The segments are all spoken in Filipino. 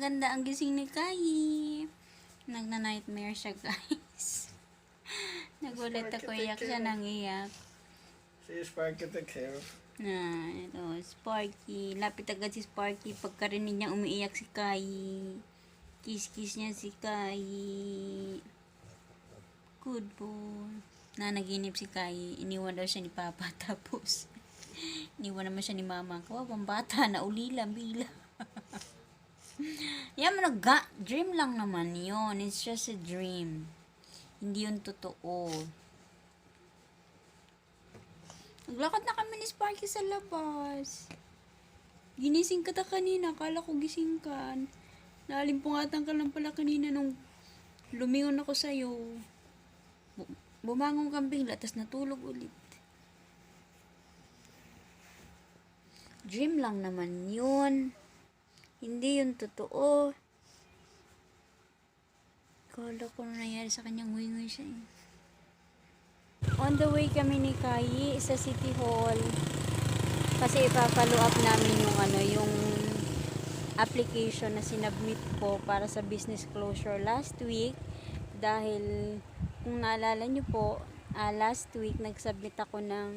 Ganda ang gising ni Kai. Nagna-nightmare siya, guys. Nagulat ako, iyak siya, nangiyak. Si Sparky take care of. Na, ito, Sparky. Lapit agad si Sparky. Pagkarinig niya umiiyak si Kai. Kiss-kiss niya si Kai. Good boy. Naginip si Kai. Iniwan daw siya ni Papa. Tapos, iniwan naman siya ni Mama. Kawawang bata na ulilang bila. Yan mo dream lang naman yun. It's just a dream. Hindi yun totoo. Naglakad na kami ni Sparky sa labas. Ginising ka ta kanina. Akala ko gising ka. Nalimpungatan ka lang pala kanina nung lumingon ako sa'yo. Bumangon kang bigla, tas natulog ulit. Dream lang naman yun. Hindi yun totoo. Kala ko na nangyari sa kanyang nguy-nguy siya eh. On the way kami ni Kai sa City Hall. Kasi ipapalo up namin yung application na sinubmit ko para sa business closure last week. Dahil kung naalala nyo po, last week nagsubmit ako ng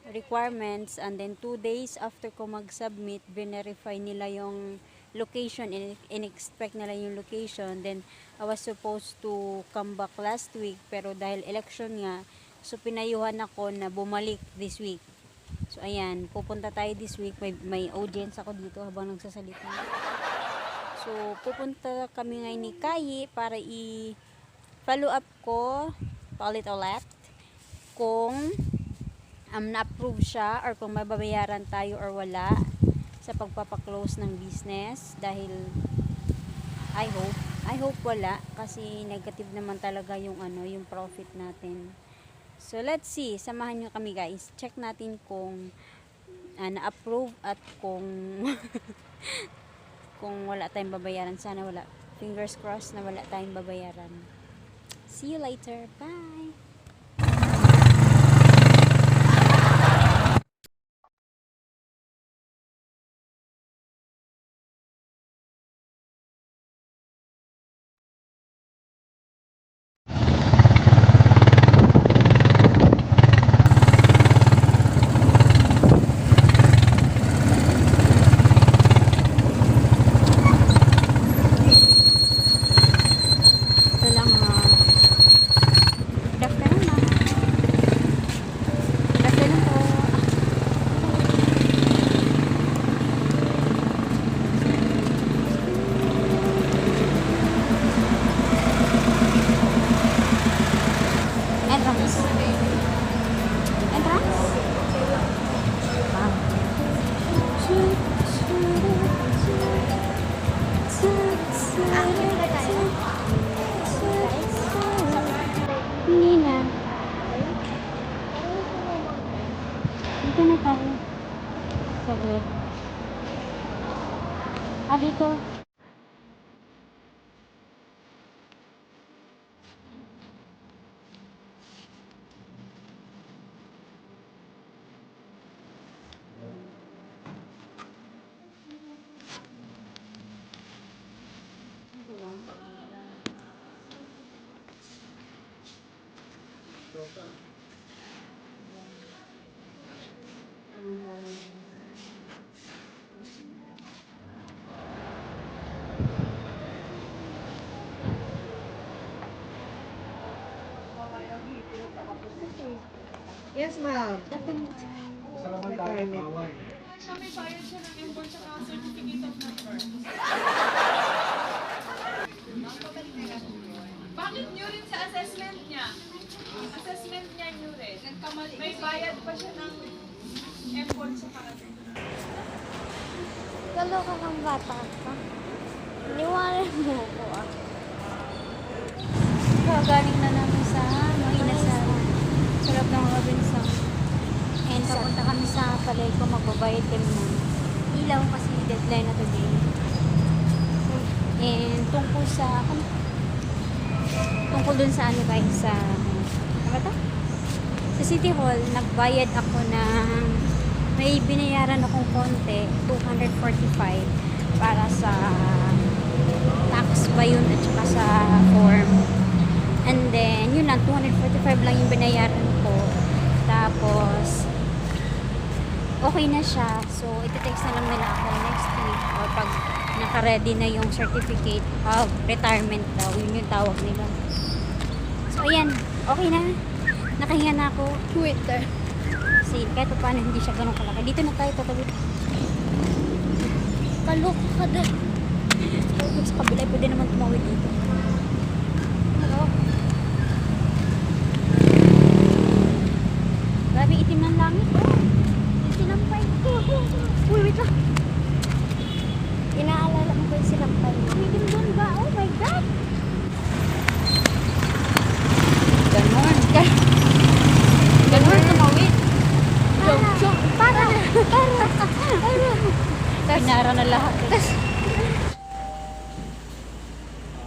requirements, and then 2 days after ko mag-submit, verify nila yung location, in-expect nila yung location. Then I was supposed to come back last week, pero dahil election nga, so pinayuhan ako na bumalik this week. So ayan, pupunta tayo this week. May audience ako dito habang nagsasalita. So pupunta kami ngayon ni Kai para i-follow up ko ulit kung na-approve siya or kung mababayaran tayo or wala sa pagpapaklose ng business. Dahil I hope wala, kasi negative naman talaga yung profit natin. So let's see, samahan nyo kami guys. Check natin kung na-approve at kung kung wala tayong babayaran. Sana wala. Fingers crossed na wala tayong babayaran. See you later. Bye! Hindi na. Dito na tayo. Saglit. Dito. Yes, ma'am. Salamat tayo, bawal. Siya may bayad siya ng import tsaka certificate of number. Bakit new rin sa assessment niya? Assessment niya new rin. May bayad pa siya ng import tsaka Kaloka kang bata ka. Iniwanan mo ko ah. Galing na namin sa Inasal. Sarap ng Robinson. And papunta kami sa Palengke, magbabayad kami ng ilaw kasi deadline na today. And tungkol dun sa guys, sa City Hall, nagbayad ako ng, may binayaran akong konti, 245. para sa tax ba yun at saka sa form. And then, yun lang, 245 lang yung binayaran ko. Tapos, okay na siya. So, iti-text na lang nila ako next week or pag naka-ready na yung certificate of retirement daw. Yun yung tawag nila. So, ayan. Okay na. Nakahinga na ako. Twitter. Kasi kahit pa paano hindi siya ganun kalaki. Dito na tayo tatawid. Kaloko ka din. Sa kabila, pwede naman tumawid dito. Hello. Grabe, itim ng langit. Yung sinampay ko. Uy, wait lang. Inaalala mo ba yung sinampay mo? Itim doon ba? Oh my God. Ganon. Ganon tumawid. Para. Pinara na lahat.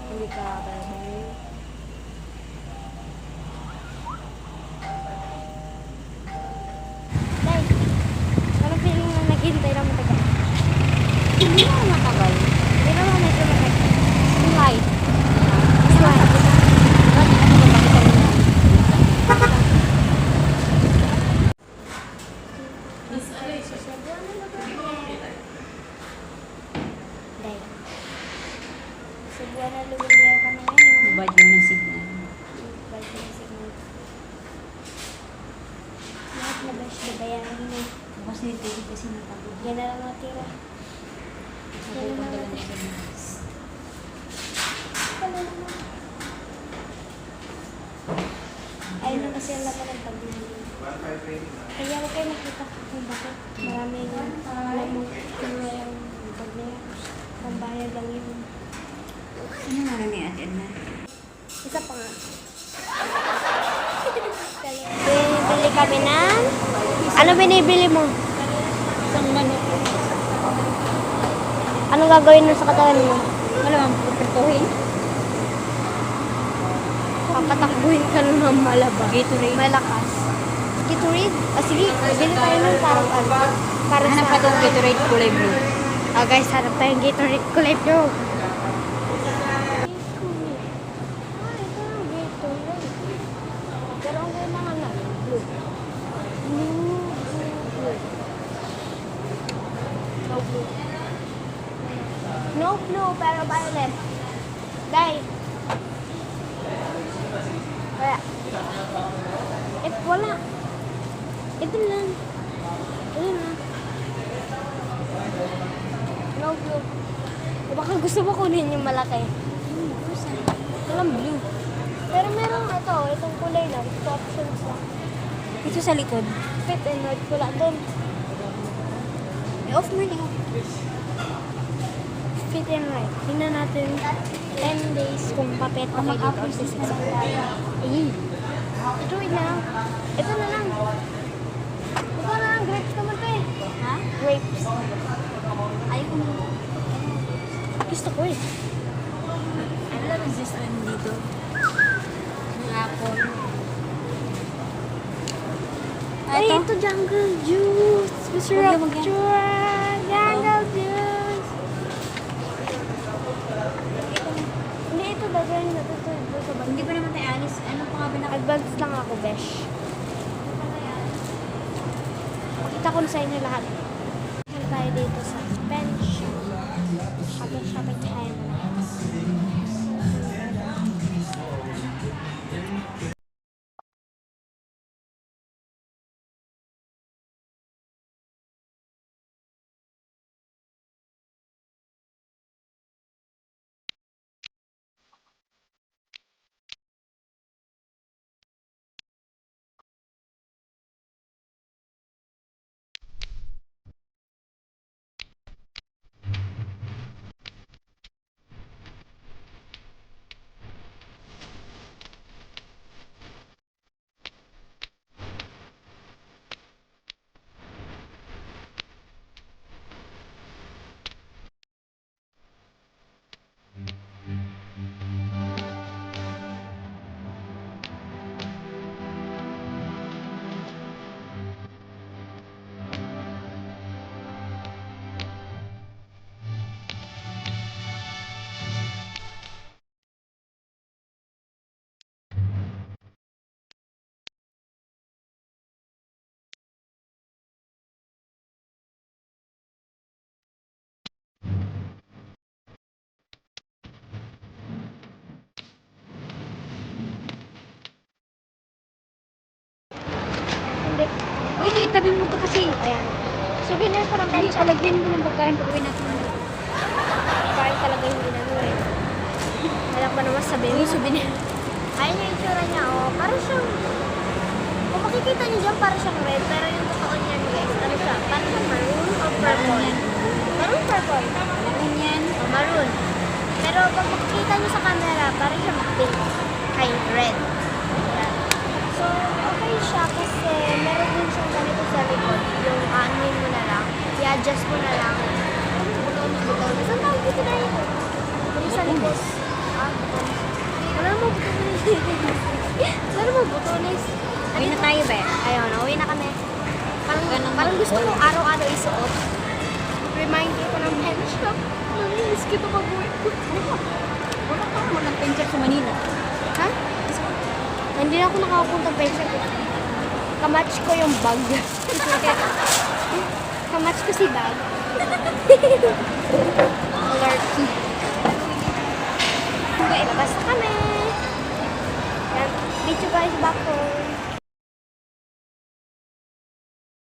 Hindi ka Day, anong feeling na naghihintay lang matagal? Hindi naman matagal. Hindi naman medyo matagal. Light. Slide. Day. Cebuana Luwilian kami ngayon. Bad yun ng signal. Balik na signal. Lahat na ba siya bayaran mo? Bukas na yung tubig kasi napagod. Yan na lang natira. Yan na lang natira. Ayun na kasi ang laman ng bag na yun. Kaya huwag kayo nakita kung bakit maraming lamang yung bag na yun. Pambayad lang yun. Ano nga ni Ate Edna? Isa pa nga. Binibili kami ng... Ano binibili mo? Isang manok. Anong gagawin mo sa katawan mo? Wala mang pupertuhin. Papatakbuhin ka nun ng malaba. Gatorade. Malakas. Gatorade? Sige, bili tayo nun parang ano. Para Hanap sa... ka itong Gatorade kulay blue. Oh guys, hanap tayong Gatorade kulay blue. Ito yung Gatorade. Pero ang kailangan namin, blue. Blue. No blue. No blue, pero violet. Guys. Wala. Wala. Ito lang. Ito lang. No blue. Baka gusto mo kunin yung malaki. Walang blue. Pero meron ito, itong kulay lang. Ito options lang. Ito sa likod. Fit and white pula doon. I-off mo niya. Fit and white. Tingnan natin 10 days kung papet pa kayo dito or sisip. Ito, wait na lang. Ito na lang. Ito na lang. Grapes naman to eh. Ha? Grapes. Ayaw ko mo. Gusto ko eh. Ano lang ang system dito? Ang apple. Ay, Ito? ito jungle juice. Masarap Huwag yan. juice. Jungle juice. Hindi, ito bagay na ito. Hindi pa naman tayo alis. Ano pa nga ba na? Advance lang ako, besh. Pakita ko na sa inyo lahat. Saan tayo dito sa bench. Shopping tayo na. itabi mo to kasi. Ayan. Souvenir ko ng Ay, bansa. palagyan mo ng pagkain pag uwi natin. Kain talaga yung ginagawa eh. Alam ko naman sabihin mo. Souvenir. Ayun yung itsura niya, oh. Para siyang, kung makikita niyo dyan, para siyang red. Pero yung totoo niyan, guys, ano siya? Para siyang maroon or Maroon purple. yan. Maroon purple. Maroon yan. Oh, maroon. Pero pag makikita niyo sa camera, para siyang pink. Ay, red. Ayan. So, okay siya kasi meron din siyang ganito sa likod. Yung anuin mo na lang. I-adjust mo na lang. Butones. Saan tawag dito na ito? Yung sa likod. Butones. Wala mo butones. Wala mo butones. Uwi na tayo ba? Ayun, uwi na kami. Ganun Parang gusto mag-haul. ko araw-araw isuot. Remind ko ng pen shop. Namiss kita pag-uwi ko. Wala ka naman ng pension sa Manila. Ha? Hindi na ako nakapunta pen shop. Kamatch ko yung bag. Kamatch ko si bag.